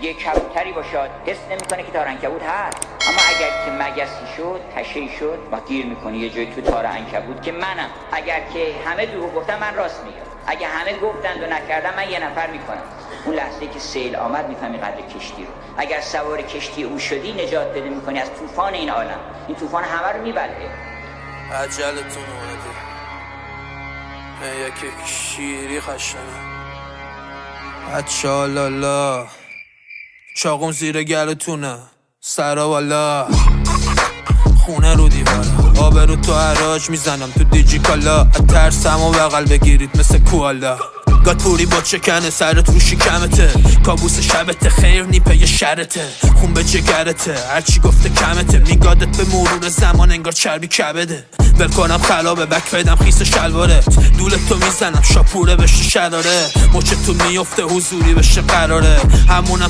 اگه کبوتری باشد حس نمیکنه که تار عنکبوت هست، اما اگر که مگسی شد، پشه‌ای شد، ما گیر میکنه یه جای تو تار عنکبوت که منم. اگر که همه دروغ گفتن من راست میگم، اگه همه گفتند و نکردم من یه نفر میکنم. اون لحظه که سیل آمد میفهمی قدر کشتی رو. اگر سوار کشتی او شدی نجات پیدا میکنی از طوفان این عالم. این طوفان همه رو میبلعه. عجلتون اومده یکی شیری خشنه اچالالا چاقم زیر گلتونه سرا والا خونه رو دیواره آبرو تو حراج میزنم تو دیجی کالا ترسم و بغل بگیرید مثل کوالا گاتوری با چکنه سرت رو شکمته کابوس شبته خیر نیپه یه شرته خون به جگرته هرچی گفته کمته میگادت به مرور زمان انگار چربی کبده ول کنم خلابه بک بدم خیس شلوارت دولتو میزنم شاپوره بشه شراره مچه تو میفته حضوری بشه قراره همونم